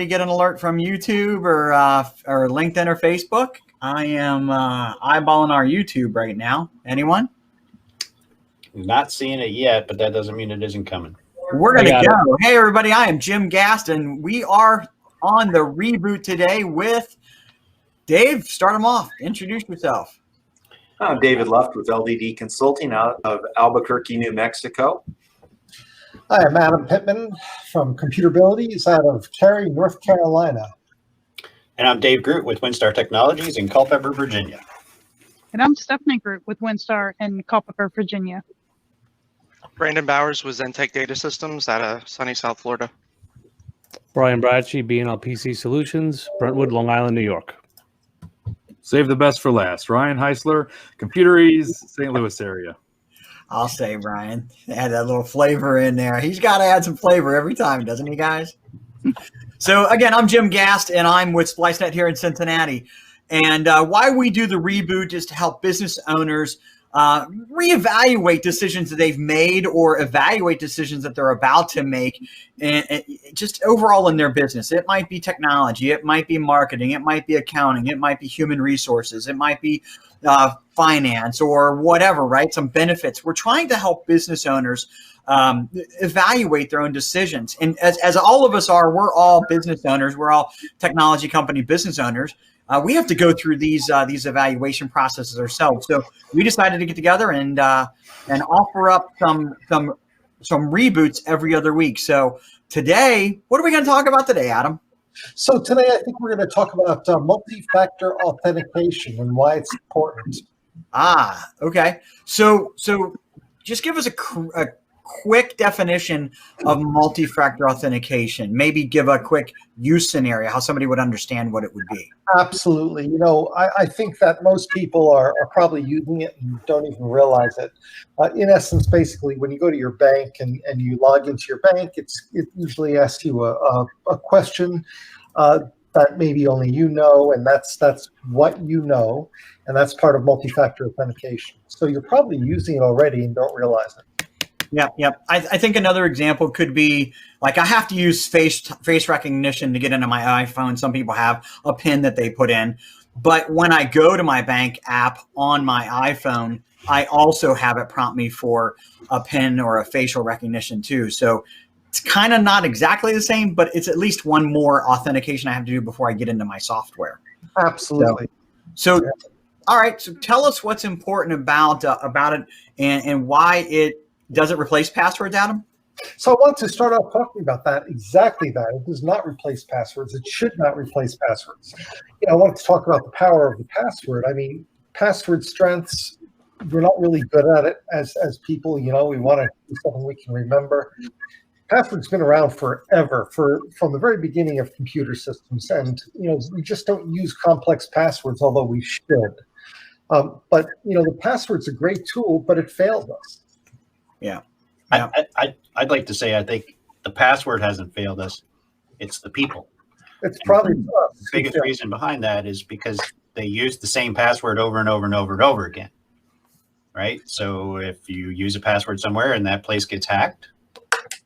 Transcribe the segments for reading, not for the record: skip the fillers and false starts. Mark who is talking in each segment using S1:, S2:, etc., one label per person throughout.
S1: anybody get an alert from YouTube or LinkedIn or Facebook? I am eyeballing our YouTube right now. Anyone?
S2: Not seeing it yet, but that doesn't mean it isn't coming.
S1: We're going to go. Hey, everybody. I am Jim Gaston. We are on the Reboot today with Dave. Start them off. Introduce yourself.
S3: I'm David Luft with LDD Consulting out of Albuquerque, New Mexico.
S4: Hi, I'm Adam Pittman from Computerabilities out of Cary, North Carolina.
S2: And I'm Dave Groot with WinStar Technologies in Culpeper, Virginia.
S5: And I'm Stephanie Groot with WinStar in Culpeper, Virginia.
S6: Brandon Bowers with Zentech Data Systems out of sunny South Florida.
S7: Brian Bradsky, B&L PC Solutions, Brentwood, Long Island, New York.
S8: Save the best for last. Ryan Heisler, Computeries, St. Louis area.
S1: I'll say, Brian, add that little flavor in there. He's got to add some flavor every time, doesn't he, guys? So, again, I'm Jim Gast, and I'm with SpliceNet here in Cincinnati. And why we do the Reboot is to help business owners reevaluate decisions that they've made or evaluate decisions that they're about to make, and just overall in their business. It might be technology, it might be marketing, it might be accounting, it might be human resources, it might be finance or whatever, right? Some benefits. We're trying to help business owners evaluate their own decisions. And as all of us are, we're all business owners. We're all technology company business owners. We have to go through these evaluation processes ourselves. So we decided to get together and offer up some reboots every other week. So today, what are we going to talk about today, Adam?
S4: So today, I think we're going to talk about multi-factor authentication and why it's important.
S1: Okay. So just give us a quick definition of multi-factor authentication. Maybe give a quick use scenario, how somebody would understand what it would be.
S4: Absolutely. You know, I think that most people are probably using it and don't even realize it. In essence, basically, when you go to your bank and you log into your bank, it usually asks you a question that maybe only you know, and that's what you know, and that's part of multi-factor authentication. So you're probably using it already and don't realize it.
S1: Yep. I think another example could be like I have to use face recognition to get into my iPhone. Some people have a PIN that they put in. But when I go to my bank app on my iPhone, I also have it prompt me for a PIN or a facial recognition too. So it's kind of not exactly the same, but it's at least one more authentication I have to do before I get into my software.
S4: Absolutely.
S1: So all right. So tell us what's important about it and why it does it replace passwords, Adam?
S4: So I want to start off talking about that, exactly that. It does not replace passwords. It should not replace passwords. I want to talk about the power of the password. I mean, password strengths, we're not really good at it as people. We want to do something we can remember. Password's been around forever, from the very beginning of computer systems. And, we just don't use complex passwords, although we should. But, the password's a great tool, but it failed us.
S1: Yeah.
S2: I'd like to say I think the password hasn't failed us. It's the people.
S4: It's probably
S2: the biggest reason behind that is because they use the same password over and over and over and over again. Right? So if you use a password somewhere and that place gets hacked,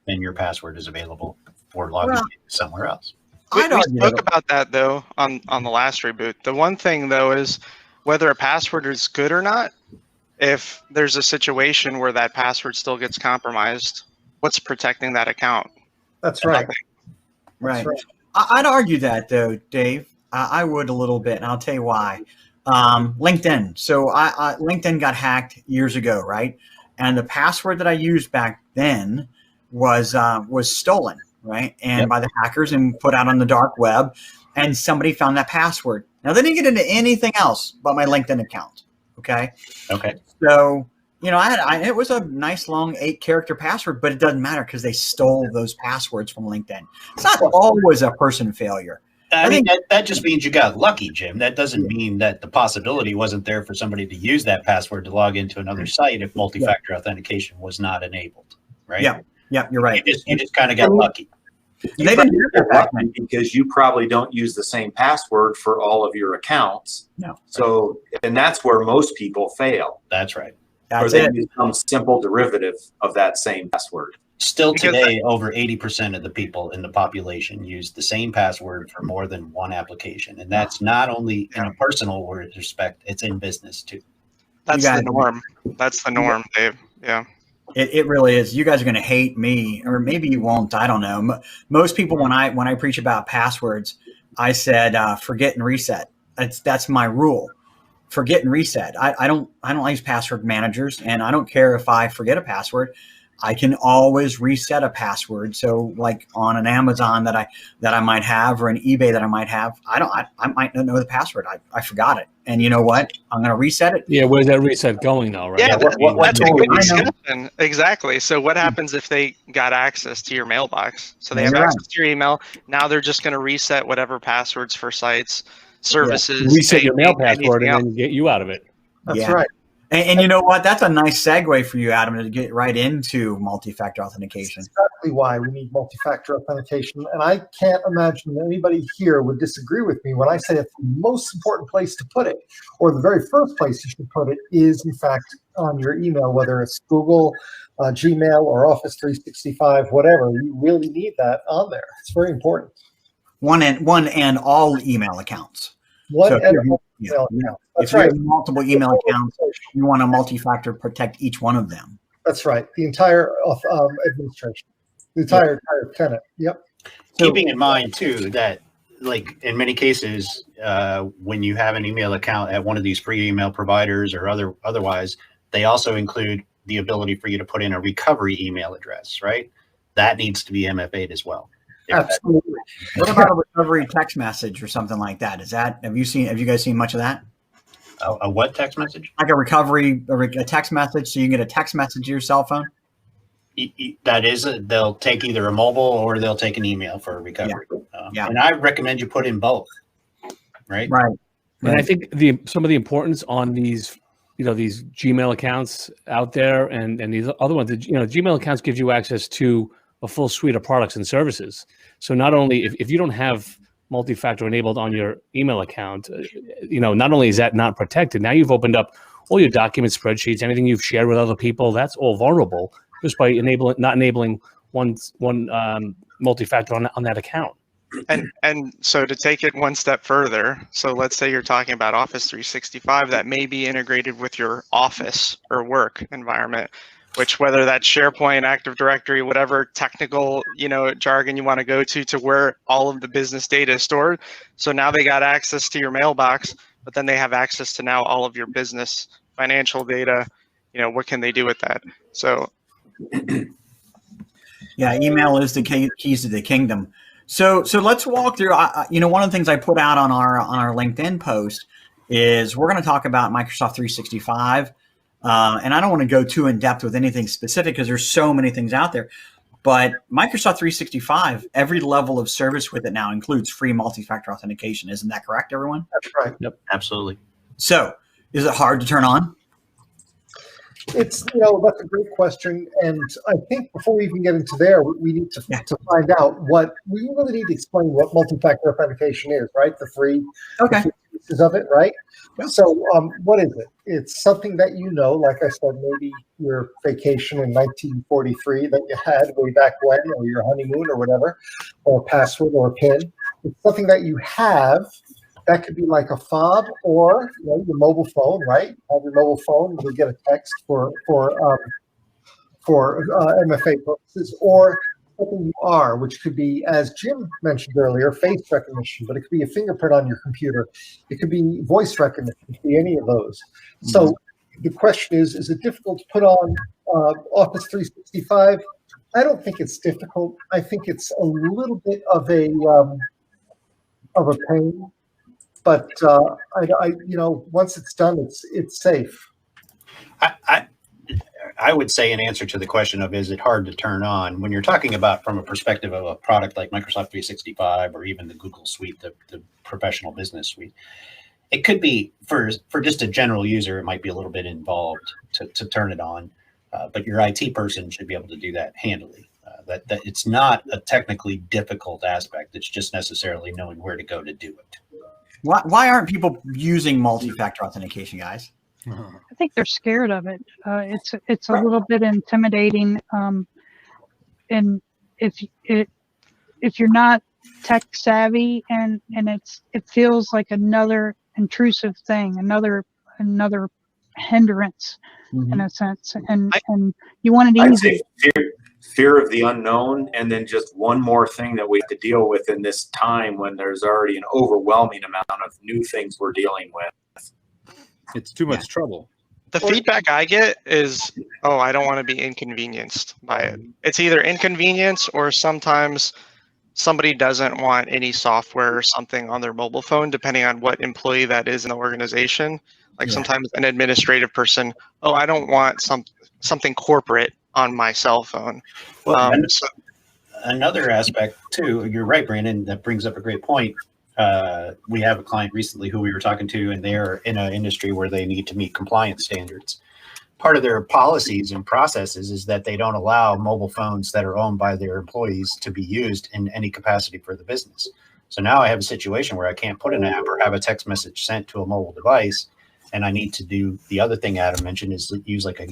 S2: then your password is available for logging somewhere else.
S6: We spoke about that though on the last reboot. The one thing though is whether a password is good or not. If there's a situation where that password still gets compromised, what's protecting that account?
S4: That's right.
S1: Right. I'd argue that, though, Dave. I would a little bit, and I'll tell you why. LinkedIn. So LinkedIn got hacked years ago, right? And the password that I used back then was stolen, right? And by the hackers and put out on the dark web, and somebody found that password. Now, they didn't get into anything else but my LinkedIn account. Okay. So, it was a nice long 8-character password, but it doesn't matter because they stole those passwords from LinkedIn. It's not always a person failure.
S2: I mean, that just means you got lucky, Jim. That doesn't mean that the possibility wasn't there for somebody to use that password to log into another site if multi-factor authentication was not enabled, right?
S1: Yeah, you're right.
S2: You just kind of got lucky.
S3: They didn't do that because you probably don't use the same password for all of your accounts.
S1: No.
S3: So, and that's where most people fail.
S2: That's right.
S3: Or they use some simple derivative of that same password.
S2: Still
S6: Because
S2: today, over 80% of the people in the population use the same password for more than one application. And that's not only in a personal respect, it's in business too.
S6: That's
S1: guys-
S6: the norm. That's the norm, Dave. Yeah.
S1: It really is. You guys are going to hate me, or maybe you won't. I don't know. Most people, when I preach about passwords, I said forget and reset. That's my rule. Forget and reset. I don't use password managers, and I don't care if I forget a password. I can always reset a password. So, like on an Amazon that I might have, or an eBay that I might have, I might not know the password. I forgot it, and you know what? I'm going to reset it.
S7: Yeah, where's that reset going though, right?
S6: Yeah, that's a good
S1: I know.
S6: discussion. Exactly. So what happens if they got access to your mailbox? So they have
S1: You're
S6: access to your email. Now they're just going to reset whatever passwords for sites, services.
S7: Reset your mail
S6: anything
S7: password and
S6: else.
S7: then get you out of it.
S4: That's
S1: Yeah.
S4: right.
S1: And you know what? That's a nice segue for you, Adam, to get right into multi-factor authentication.
S4: Exactly why we need multi-factor authentication. And I can't imagine that anybody here would disagree with me when I say that the most important place to put it, or the very first place you should put it, is in fact on your email, whether it's Google, Gmail, or Office 365, whatever. You really need that on there. It's very important.
S1: One and all email accounts.
S4: One
S1: So if
S4: and
S1: you-
S4: all
S1: yeah.
S4: email accounts. That's
S1: If you
S4: right.
S1: have multiple email accounts, you want to multi-factor protect each one of them.
S4: That's right. The entire administration, the entire tenant. Yep.
S2: Keeping in mind too that, like in many cases, when you have an email account at one of these free email providers or otherwise, they also include the ability for you to put in a recovery email address, right? That needs to be MFA'd as well.
S4: Absolutely.
S1: What about a recovery text message or something like that? Have you guys seen much of that?
S2: A what text message?
S1: Like a text message, so you can get a text message to your cell phone?
S2: That is, they'll take either a mobile or they'll take an email for a recovery.
S1: Yeah.
S2: And I recommend you put in both, right?
S1: Right.
S7: And I think some of the importance on these, these Gmail accounts out there and these other ones, Gmail accounts gives you access to a full suite of products and services. So not only if you don't have multi-factor enabled on your email account, not only is that not protected, now you've opened up all your documents, spreadsheets, anything you've shared with other people, that's all vulnerable just by not enabling one multi-factor on that account.
S6: And so to take it one step further, so let's say you're talking about Office 365 that may be integrated with your office or work environment, which whether that's SharePoint, Active Directory, whatever technical, jargon you want to go to where all of the business data is stored. So now they got access to your mailbox, but then they have access to now all of your business financial data. What can they do with that? So
S1: Yeah, email is the keys to the kingdom. So let's walk through. One of the things I put out on our LinkedIn post is we're going to talk about Microsoft 365. And I don't want to go too in depth with anything specific because there's so many things out there. But Microsoft 365, every level of service with it now includes free multi-factor authentication. Isn't that correct, everyone?
S4: That's right.
S2: Yep, absolutely.
S1: So is it hard to turn on?
S4: It's, that's a great question. And I think before we even get into there, we need to find out we really need to explain what multi-factor authentication is, right? The three pieces of it, right? Yeah. So what is it? It's something that like I said, maybe your vacation in 1943 that you had way back when, or your honeymoon or whatever, or a password or a PIN. It's something that you have. That could be like a fob or your mobile phone, right? Have your mobile phone, you'll get a text for MFA purposes, or something you are, which could be, as Jim mentioned earlier, face recognition, but it could be a fingerprint on your computer. It could be voice recognition. It could be any of those. Mm-hmm. So the question is it difficult to put on Office 365? I don't think it's difficult. I think it's a little bit of a pain. But once it's done, it's safe.
S2: I would say in answer to the question of is it hard to turn on, when you're talking about from a perspective of a product like Microsoft 365 or even the Google Suite, the professional business suite, it could be for just a general user, it might be a little bit involved to turn it on, but your IT person should be able to do that handily. That it's not a technically difficult aspect. It's just necessarily knowing where to go to do it.
S1: Why aren't people using multi-factor authentication, guys?
S5: I think they're scared of it. It's a little bit intimidating. and if you're not tech savvy and it feels like another intrusive thing, another hindrance in a sense, and you want it
S3: I'd
S5: easy.
S3: say fear of the unknown, and then just one more thing that we have to deal with in this time when there's already an overwhelming amount of new things we're dealing with.
S8: It's too much trouble.
S6: The feedback I get is, oh, I don't want to be inconvenienced by it. It's either inconvenience or sometimes somebody doesn't want any software or something on their mobile phone, depending on what employee that is in the organization. Like sometimes an administrative person, oh, I don't want something corporate on my cell phone.
S2: Well, another aspect too, you're right, Brandon, that brings up a great point. We have a client recently who we were talking to, and they're in an industry where they need to meet compliance standards. Part of their policies and processes is that they don't allow mobile phones that are owned by their employees to be used in any capacity for the business. So now I have a situation where I can't put an app or have a text message sent to a mobile device, and I need to do the other thing Adam mentioned is to use like a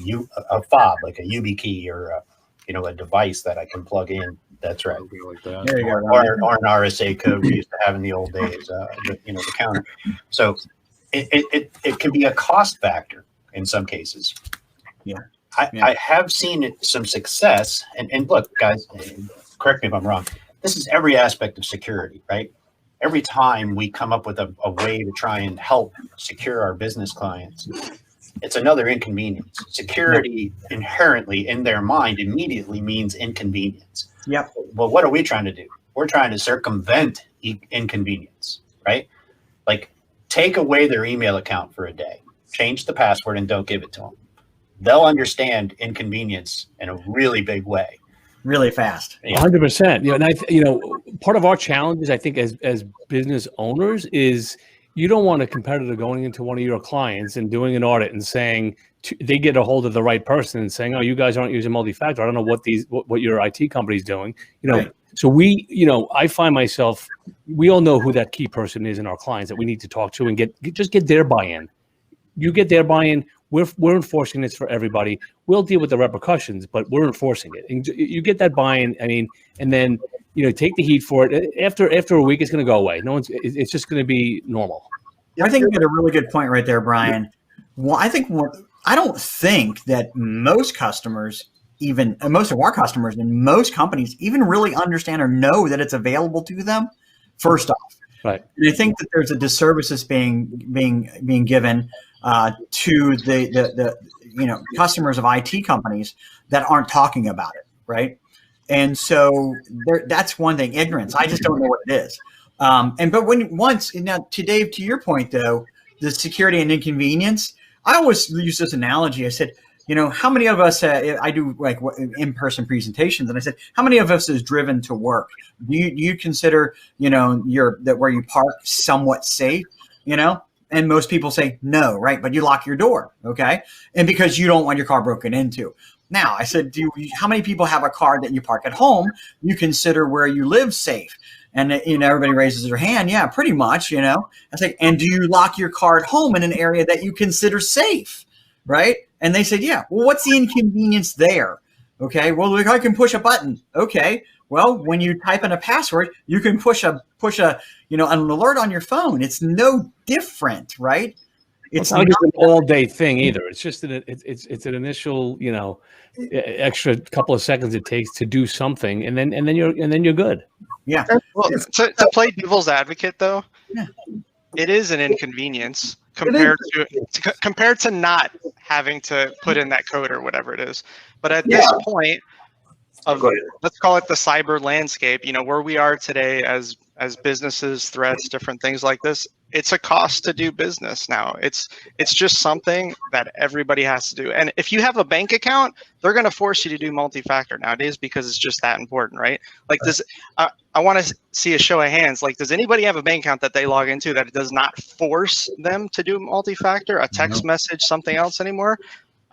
S2: fob, like a YubiKey or a device that I can plug in. That's right.
S8: Like that.
S1: There you go.
S2: Or an RSA code we used to have in the old days, the counter. So it can be a cost factor in some cases.
S1: Yeah.
S2: I have seen some success, and look, guys, correct me if I'm wrong. This is every aspect of security, right? Every time we come up with a way to try and help secure our business clients, it's another inconvenience. Security inherently in their mind immediately means inconvenience.
S1: Yep.
S2: Well, what are we trying to do? We're trying to circumvent inconvenience, right? Like take away their email account for a day, change the password, and don't give it to them. They'll understand inconvenience in a really big way.
S1: Really fast.
S7: 100%. And part of our challenges, I think, as business owners, is you don't want a competitor going into one of your clients and doing an audit and saying they get a hold of the right person and saying, "Oh, you guys aren't using multi-factor. I don't know what your IT company's doing."
S1: Right.
S7: So I find myself, we all know who that key person is in our clients that we need to talk to and get their buy-in. You get their buy-in. We're enforcing this for everybody. We'll deal with the repercussions, but we're enforcing it. And you get that buy-in. And then take the heat for it. After a week, it's going to go away. It's just going to be normal.
S1: I think you got a really good point right there, Brian. Well, I don't think that most customers, even most of our customers and most companies, even really understand or know that it's available to them. First off,
S7: right.
S1: And I think that there's a disservice that's being given to the customers of IT companies that aren't talking about it, right? And so that's one thing, ignorance. I just don't know what it is. To Dave, to your point though, the security and inconvenience, I always use this analogy. I said, how many of us, I do like in-person presentations, and I said, how many of us is driven to work? Do you consider, that where you park somewhat safe, And most people say no, right? But you lock your door, okay? And because you don't want your car broken into. Now, I said, how many people have a car that you park at home? You consider where you live safe. And everybody raises their hand. Yeah, pretty much, I say, and do you lock your car at home in an area that you consider safe, right? And they said, yeah. Well, what's the inconvenience there? Okay, well, I can push a button. Okay, well, when you type in a password, you can push a an alert on your phone. It's no different, right?
S7: It's not just an all-day thing either. It's just it's an initial, extra couple of seconds it takes to do something, and then you're good.
S1: Yeah.
S6: Well, to play devil's advocate, though, it is an inconvenience compared to not having to put in that code or whatever it is. But at this point of, let's call it the cyber landscape, where we are today as businesses, threats, different things like this, it's a cost to do business now. It's just something that everybody has to do. And if you have a bank account, they're going to force you to do multi-factor nowadays because it's just that important, right? Like I want to see a show of hands. Like, does anybody have a bank account that they log into that it does not force them to do multi-factor, a text message, something else anymore?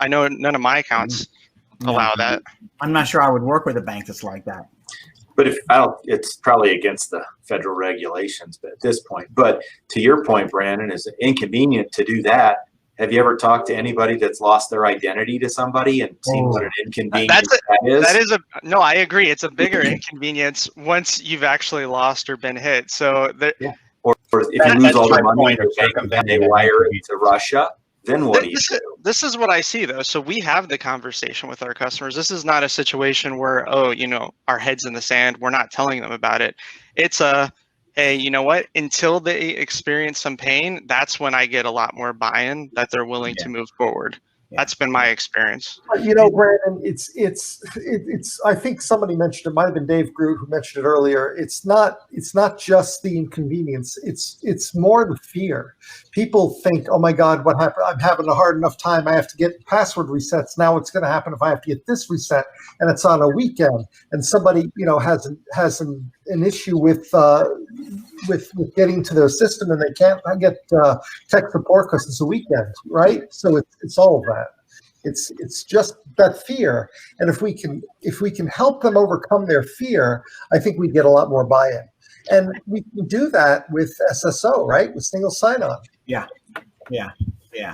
S6: I know none of my accounts allow that. I'm
S1: not sure I would work with a bank that's like that.
S3: But it's probably against the federal regulations at this point. But to your point, Brandon, is it inconvenient to do that Have you ever talked to anybody that's lost their identity to somebody and seen what an inconvenience
S6: That is no, I agree. It's a bigger inconvenience once you've actually lost or been hit. So
S3: Or if you lose all the money in your bank and they wire it to Russia, then what do you do?
S6: This is what I see though. So we have the conversation with our customers. This is not a situation where, oh, our head's in the sand. We're not telling them about it. It's hey, you know what? Until they experience some pain, that's when I get a lot more buy-in that they're willing to move forward. That's been my experience.
S4: Brandon, it's. I think somebody mentioned it. Might have been Dave Groot who mentioned it earlier. It's not just the inconvenience. It's more the fear. People think, oh my God, what happened? I'm having a hard enough time. I have to get password resets. Now what's going to happen if I have to get this reset and it's on a weekend? And somebody has an issue with getting to their system and they can't get tech support because it's a weekend, right? So it's all of that. It's just that fear, and if we can help them overcome their fear, I think we get a lot more buy-in, and we can do that with SSO, right? With single sign-on.
S1: Yeah.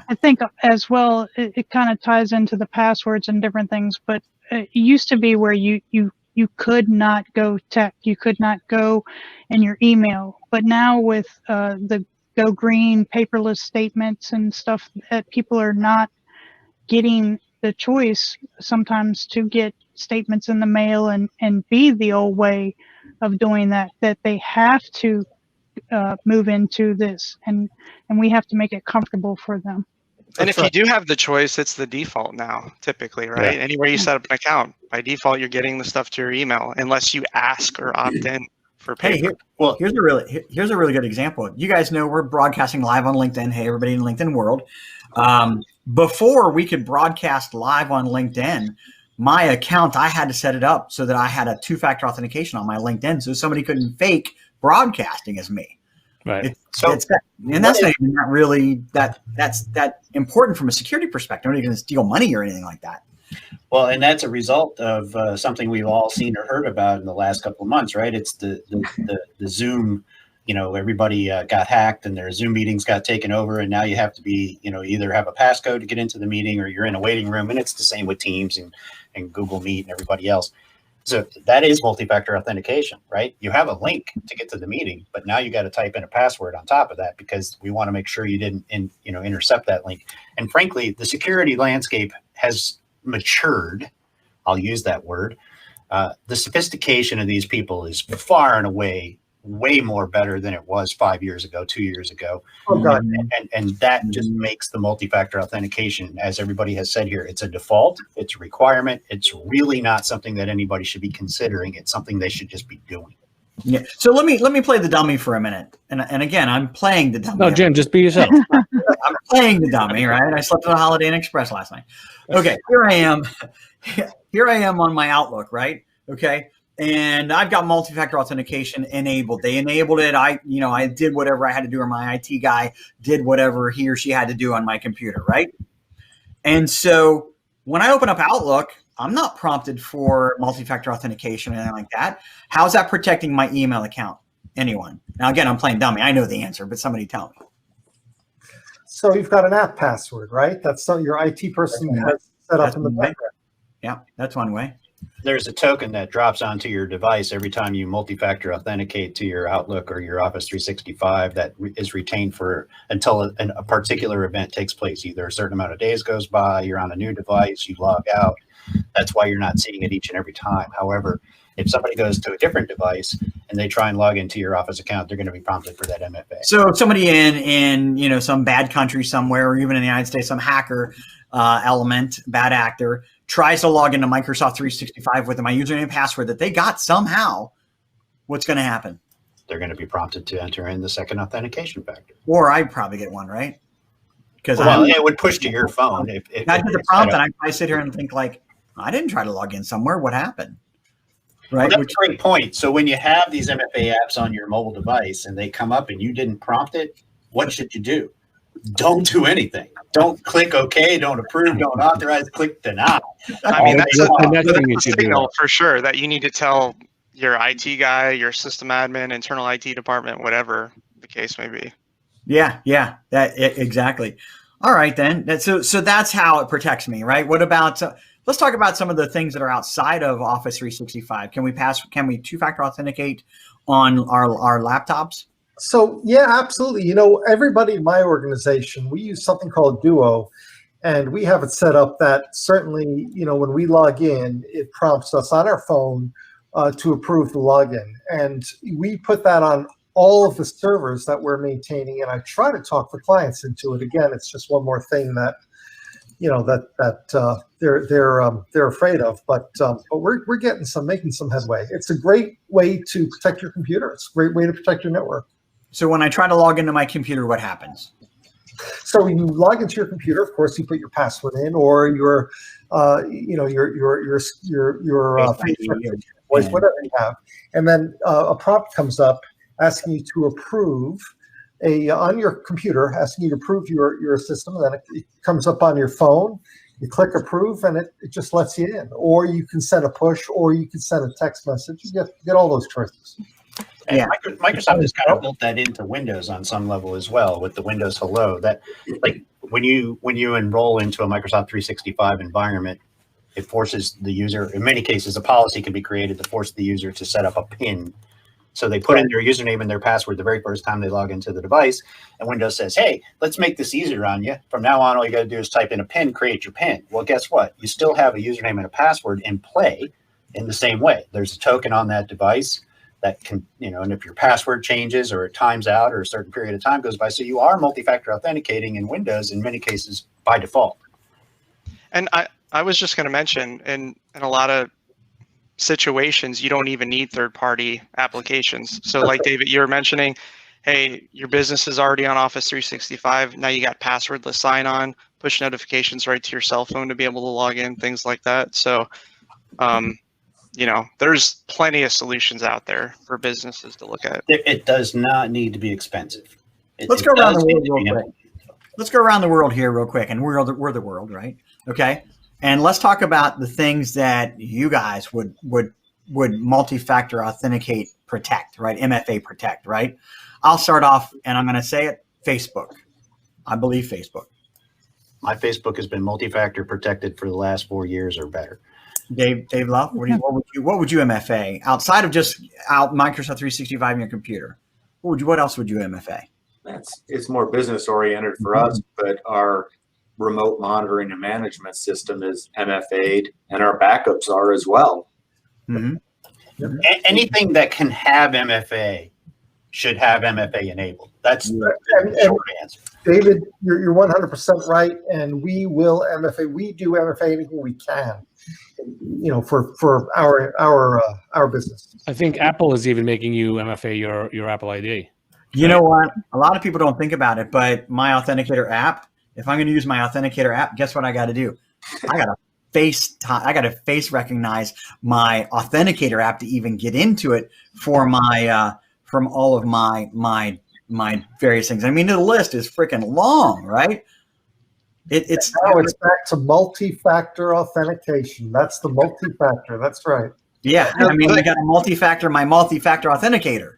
S5: I think as well, it kind of ties into the passwords and different things, but it used to be where you could not go tech, you could not go in your email, but now with the Go Green paperless statements and stuff, that people are not getting the choice sometimes to get statements in the mail and be the old way of doing that they have to move into this, and we have to make it comfortable for them.
S6: And if you do have the choice, it's the default now, typically, right?
S7: Yeah.
S6: Anywhere you set up an account, by default, you're getting the stuff to your email, unless you ask or opt in for paper.
S1: Here's a really good example. You guys know we're broadcasting live on LinkedIn. Hey, everybody in the LinkedIn world. Before we could broadcast live on LinkedIn, my account, I had to set it up so that I had a two-factor authentication on my LinkedIn so somebody couldn't fake broadcasting as me.
S7: Right.
S1: That's not even that really that's important from a security perspective. Nobody's going to steal money or anything like that.
S2: Well, and that's a result of something we've all seen or heard about in the last couple of months, right? It's the Zoom. Everybody got hacked and their Zoom meetings got taken over, and now you have to be, either have a passcode to get into the meeting or you're in a waiting room, and it's the same with Teams and Google Meet and everybody else. So that is multi-factor authentication, right? You have a link to get to the meeting, but now you got to type in a password on top of that because we want to make sure you didn't, intercept that link. And frankly, the security landscape has matured. I'll use that word. The sophistication of these people is far and away way more better than it was 5 years ago, 2 years ago.
S4: Oh, God.
S2: And that just makes the multi-factor authentication, as everybody has said here, it's a default, it's a requirement. It's really not something that anybody should be considering. It's something they should just be doing.
S1: Yeah. So let me play the dummy for a minute. And again, I'm playing the dummy.
S7: No, Jim, just be yourself.
S1: I'm playing the dummy, right? I slept at a Holiday Inn Express last night. Okay, here I am. Here I am on my Outlook, right? Okay. And I've got multi-factor authentication enabled. They enabled it. I did whatever I had to do, or my IT guy did whatever he or she had to do on my computer, right? And so when I open up Outlook, I'm not prompted for multi-factor authentication or anything like that. How's that protecting my email account? Anyone? Now, again, I'm playing dummy. I know the answer, but somebody tell me.
S4: So you've got an app password, right? That's something your IT person has set up in the background.
S1: Yeah, that's one way.
S2: There's a token that drops onto your device every time you multi-factor authenticate to your Outlook or your Office 365 that is retained for until a particular event takes place. Either a certain amount of days goes by, you're on a new device, you log out. That's why you're not seeing it each and every time. However, if somebody goes to a different device and they try and log into your Office account, they're going to be prompted for that MFA.
S1: So if somebody in some bad country somewhere, or even in the United States, some hacker element, bad actor, tries to log into Microsoft 365 with my username and password that they got somehow, what's going to happen?
S2: They're going to be prompted to enter in the second authentication factor.
S1: Or I probably get one, right? Because
S2: it would push to your phone. If
S1: I did the prompt, and I sit here and think like, I didn't try to log in somewhere. What happened? Right.
S2: Well, that's a great point. So when you have these MFA apps on your mobile device and they come up and you didn't prompt it, what should you do? Don't do anything. Don't click OK. Don't approve. Don't authorize. Click deny.
S6: I mean, that's
S7: you
S6: a
S7: should
S6: signal for sure that you need to tell your IT guy, your system admin, internal IT department, whatever the case may be.
S1: Yeah, exactly. All right, then. So that's how it protects me, right? What about? Let's talk about some of the things that are outside of Office 365. Can we two-factor authenticate on our laptops?
S4: So yeah, absolutely. You know, everybody in my organization, we use something called Duo, and we have it set up that certainly, you know, when we log in, it prompts us on our phone to approve the login, and we put that on all of the servers that we're maintaining. And I try to talk the clients into it. Again, it's just one more thing that, you know, that they're afraid of, but we're making some headway. It's a great way to protect your computer. It's a great way to protect your network.
S1: So when I try to log into my computer, what happens?
S4: So you log into your computer. Of course, you put your password in, or your face recognition, voice, whatever you have, and then a prompt comes up asking you to approve on your computer, asking you to approve your system. And then it comes up on your phone. You click approve, and it just lets you in. Or you can send a push, or you can send a text message. You get all those choices.
S2: And Microsoft has kind of built that into Windows on some level as well with the Windows Hello. That, like, when you enroll into a Microsoft 365 environment, it forces the user. In many cases, a policy can be created to force the user to set up a PIN. So they put in their username and their password the very first time they log into the device, and Windows says, "Hey, let's make this easier on you. From now on, all you got to do is type in a PIN, create your PIN." Well, guess what? You still have a username and a password in play in the same way. There's a token on that device that can, you know, and if your password changes or it times out or a certain period of time goes by, so you are multi-factor authenticating in Windows in many cases by default.
S6: And I was just going to mention, in a lot of situations, you don't even need third-party applications. So like David, you were mentioning, hey, your business is already on Office 365. Now you got passwordless sign-on, push notifications right to your cell phone to be able to log in, things like that. So, you know, there's plenty of solutions out there for businesses to look at.
S2: It does not need to be expensive.
S1: Let's go around the world real quick. Let's go around the world here real quick, and we're the world, right? Okay, and let's talk about the things that you guys would multi-factor authenticate protect, right? MFA protect, right? I'll start off, and I'm going to say it: Facebook. I believe Facebook.
S2: My Facebook has been multi-factor protected for the last 4 years or better.
S1: Dave Love, what would you MFA outside of just Microsoft 365 in your computer? What else would you MFA?
S3: It's more business oriented for us, but our remote monitoring and management system is MFA'd, and our backups are as well.
S1: Mm-hmm.
S2: Anything that can have MFA should have MFA enabled. That's the short answer.
S4: David, you're 100% right, and we will MFA. We do MFA anything we can, you know, for our business.
S7: I think Apple is even making you MFA your Apple ID.
S1: You know what? A lot of people don't think about it, but my Authenticator app, if I'm going to use my Authenticator app, guess what I got to do? I got to face recognize my Authenticator app to even get into it for my from all of my various things. I mean, the list is freaking long, right? It's
S4: back to multi-factor authentication. That's the multi-factor. That's right.
S1: Yeah, I mean, I got my multi-factor authenticator.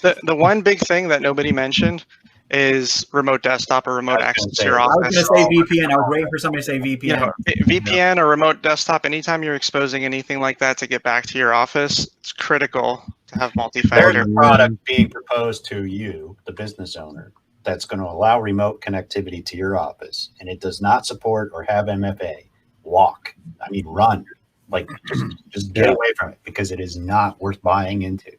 S6: The one big thing that nobody mentioned is remote desktop or remote access to your office.
S1: I was going to say VPN. I was waiting for somebody to say VPN.
S6: You know, VPN or remote desktop, anytime you're exposing anything like that to get back to your office, it's critical to have multi-factor.
S2: There's a product being proposed to you, the business owner, that's going to allow remote connectivity to your office, and it does not support or have MFA. Run. Like, just get away from it, because it is not worth buying into.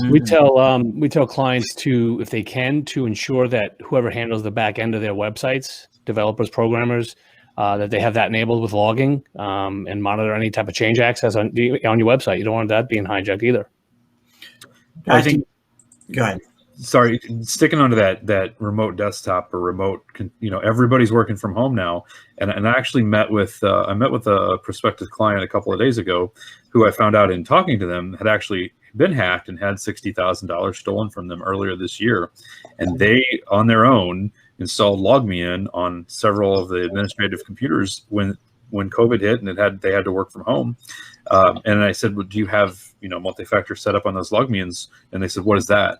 S7: We tell clients to, if they can, to ensure that whoever handles the back end of their websites, developers, programmers, that they have that enabled with logging, and monitor any type of change access on your website. You don't want that being hijacked either.
S8: I think.
S1: Go ahead.
S8: Sorry, sticking onto that remote desktop or remote, everybody's working from home now, and I actually met with a prospective client a couple of days ago, who I found out in talking to them had actually been hacked and had $60,000 stolen from them earlier this year, and they on their own installed LogMeIn on several of the administrative computers when COVID hit and they had to work from home. And I said, well, do you have multi-factor set up on those LogMeIns? And they said, what is that?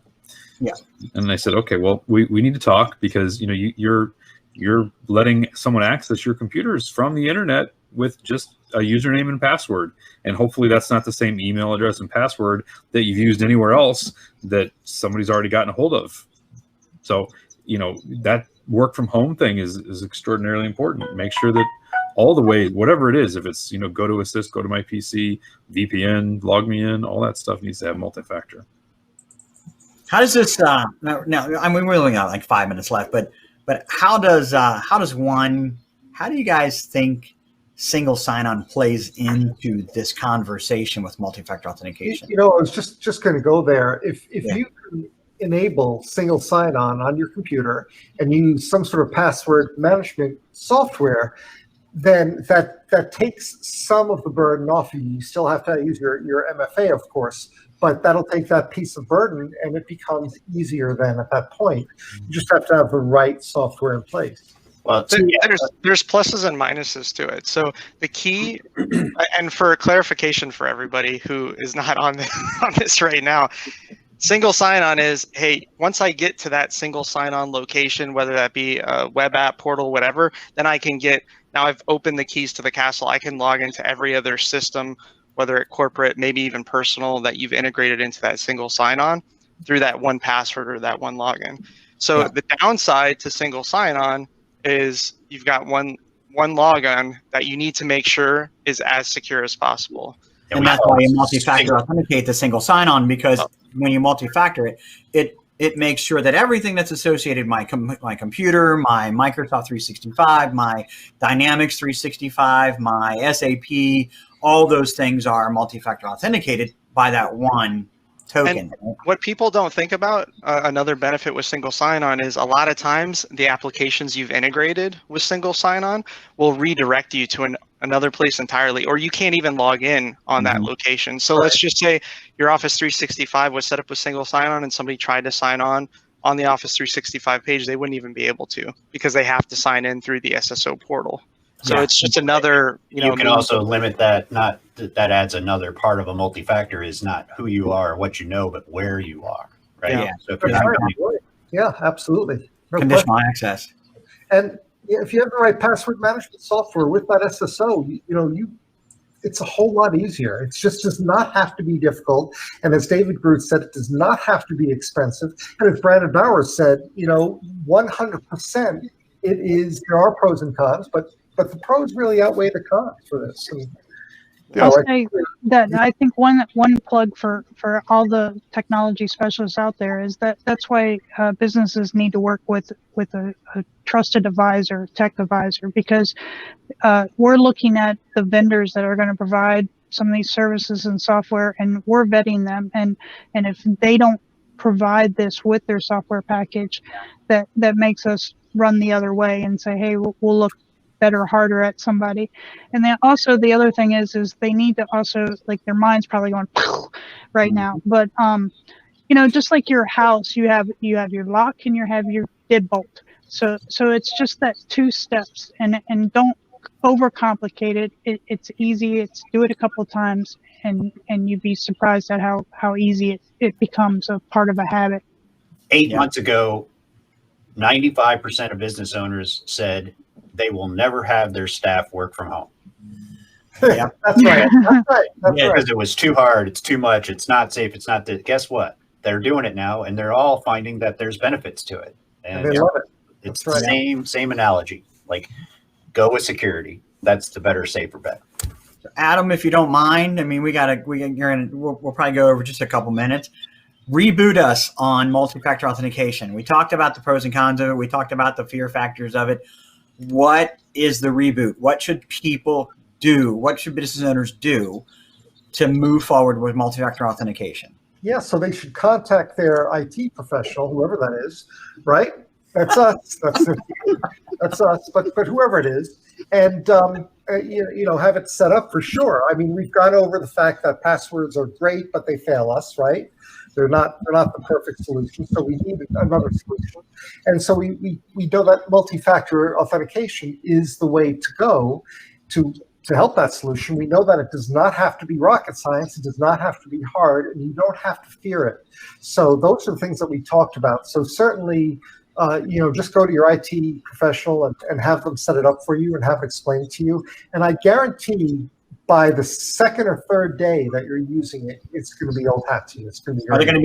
S1: Yeah.
S8: And I said, okay, well, we need to talk, because you're you're letting someone access your computers from the internet with just a username and password. And hopefully that's not the same email address and password that you've used anywhere else that somebody's already gotten a hold of. So, that work from home thing is extraordinarily important. Make sure that all the ways, whatever it is, if it's, go to assist, go to my PC, VPN, log me in, all that stuff needs to have multi-factor.
S1: How does this, now, I mean, we only got like 5 minutes left, but how do you guys think single sign-on plays into this conversation with multi-factor authentication?
S4: I was just going to go there. If you can enable single sign-on your computer and use some sort of password management software, then that takes some of the burden off you. You still have to use your MFA, of course, but that'll take that piece of burden, and it becomes easier then at that point. You just have to have the right software in place.
S2: Well,
S6: there's pluses and minuses to it. So the key, and for clarification for everybody who is not on this right now, single sign-on is, hey, once I get to that single sign-on location, whether that be a web app, portal, whatever, then I can now I've opened the keys to the castle. I can log into every other system, whether it corporate, maybe even personal, that you've integrated into that single sign-on through that one password or that one login. So the downside to single sign-on is you've got one logon that you need to make sure is as secure as possible.
S1: And that's why you multi-factor authenticate the single sign-on, because when you multi-factor it makes sure that everything that's associated, my computer, my Microsoft 365, my Dynamics 365, my SAP, all those things are multi-factor authenticated by that one token.
S6: And what people don't think about, another benefit with single sign-on is a lot of times the applications you've integrated with single sign-on will redirect you to another place entirely, or you can't even log in on that location. So let's just say your Office 365 was set up with single sign-on and somebody tried to sign on the Office 365 page, they wouldn't even be able to, because they have to sign in through the SSO portal. So it's just another,
S2: you can also limit that. Not that adds another part of a multi-factor is not who you are, what you know, but where you are, right?
S1: Yeah.
S2: So if you're
S4: Yeah, absolutely. No
S1: Conditional
S4: question.
S1: access.
S4: And if you have the right password management software with that SSO, it's a whole lot easier. It just does not have to be difficult. And as David Groot said, it does not have to be expensive. And as Brandon Bowers said, 100%, there are pros and cons, but the pros really outweigh the cons for this.
S5: I'll say that I think one plug for all the technology specialists out there is that's why businesses need to work with a trusted advisor, tech advisor, because we're looking at the vendors that are going to provide some of these services and software, and we're vetting them. And if they don't provide this with their software package, that makes us run the other way and say, hey, we'll look better, harder at somebody. And then also the other thing is they need to also, like, their mind's probably going right now, but just like your house, you have your lock and you have your deadbolt. So it's just that 2 steps, and don't overcomplicate it. It's easy. Do it a couple of times, and you'd be surprised at how easy it becomes a part of a habit.
S2: 8 months ago, 95% of business owners said they will never have their staff work from home.
S4: Yeah, that's right.
S2: Because it was too hard, it's too much, it's not safe, it's not that. Guess what? They're doing it now, and they're all finding that there's benefits to it. And
S4: they love it.
S2: It's the same analogy. Like, go with security. That's the better, safer bet.
S1: Adam, if you don't mind, I mean, we'll probably go over just a couple minutes. Reboot us on multi-factor authentication. We talked about the pros and cons of it. We talked about the fear factors of it. What is the reboot? What should people do? What should business owners do to move forward with multi-factor authentication?
S4: Yeah, so they should contact their IT professional, whoever that is, right? That's us. That's us. But whoever it is, and have it set up for sure. I mean, we've gone over the fact that passwords are great, but they fail us, right? They're not the perfect solution, so we need another solution. And so we know that multi-factor authentication is the way to go to help that solution. We know that it does not have to be rocket science, it does not have to be hard, and you don't have to fear it. So those are the things that we talked about. So certainly just go to your IT professional and have them set it up for you and have it explained to you. And I guarantee by the second or third day that you're using it, it's going to be old hat to you. It's going to be.
S1: Are there going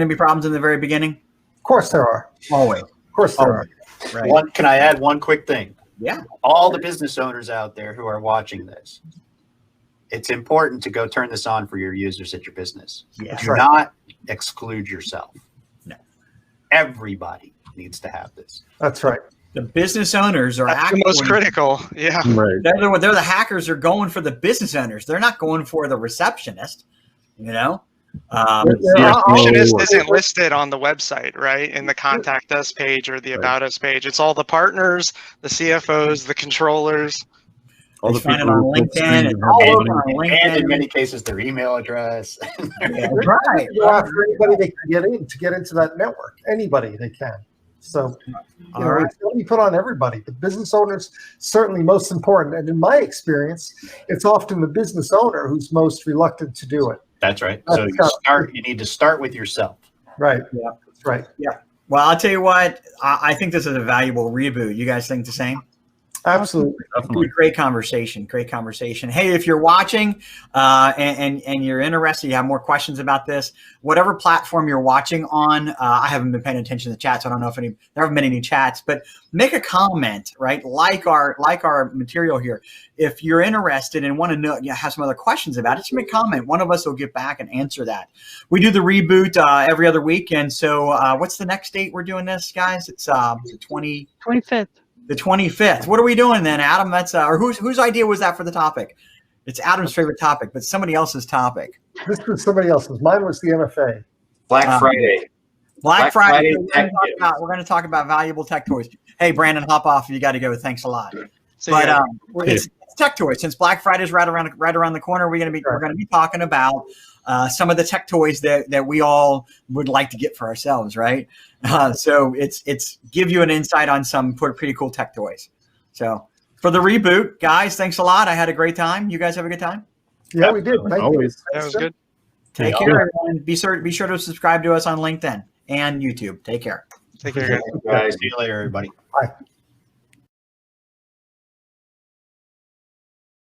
S1: to be problems in the very beginning?
S4: Of course there are.
S1: Always.
S4: Of course there are.
S1: Right.
S2: Can I add one quick thing?
S1: Yeah.
S2: All the business owners out there who are watching this, it's important to go turn this on for your users at your business.
S1: Yeah.
S2: Do not exclude yourself.
S1: No.
S2: Everybody needs to have this.
S4: That's right.
S1: The business owners are
S6: That's
S1: actually
S6: the most critical. Yeah.
S8: Right.
S1: they're the hackers are going for the business owners. They're not going for the receptionist, you know?
S6: Receptionist isn't listed on the website, right? In the contact us page or the about us page. It's all the partners, the CFOs, the controllers.
S8: All the
S1: find it
S8: people
S1: on
S8: who
S1: LinkedIn.
S8: and
S1: It's all over on
S2: And
S1: LinkedIn.
S2: in many cases, their email address.
S1: Yeah, right.
S4: Go after anybody they can get into that network. Anybody they can. So,
S1: All right.
S4: it's going to be put on everybody. The business owners certainly most important. And in my experience, it's often the business owner who's most reluctant to do it.
S2: That's right.
S4: That's
S2: So you need to start with yourself.
S4: Right.
S1: Yeah.
S4: That's right.
S1: Well, I'll tell you what, I think this is a valuable reboot. You guys think the same?
S4: Absolutely.
S8: Definitely.
S1: Great conversation. Great conversation. Hey, if you're watching and you're interested, you have more questions about this, whatever platform you're watching on, I haven't been paying attention to the chat, so I don't know if there haven't been any chats, but make a comment, right? Like our material here. If you're interested and want to know, have some other questions about it, just make a comment. One of us will get back and answer that. We do the reboot every other week. And so what's the next date we're doing this, guys? It's the
S5: 25th.
S1: The 25th. What are we doing then, Adam? That's or whose idea was that for the topic? It's Adam's favorite topic, but somebody else's topic.
S4: This was somebody else's. Mine was the MFA.
S3: Black Friday.
S1: Black Friday.
S3: Tech
S1: We're going to talk about valuable tech toys. Hey, Brandon, hop off. You got to go. Thanks a lot.
S6: So,
S1: But
S6: yeah.
S1: it's tech toys. Since Black Friday is right around the corner, we're going to be talking about some of the tech toys that we all would like to get for ourselves, right? So it's give you an insight on some pretty cool tech toys. So for the reboot, guys, thanks a lot. I had a great time. You guys have a good time?
S4: Yeah, we did. Thank
S8: Always.
S4: you.
S6: That was good.
S1: Take care, everyone. Be sure to subscribe to us on LinkedIn and YouTube. Take care.
S6: Take care, guys.
S3: Guys.
S2: See you later, everybody.
S4: Bye.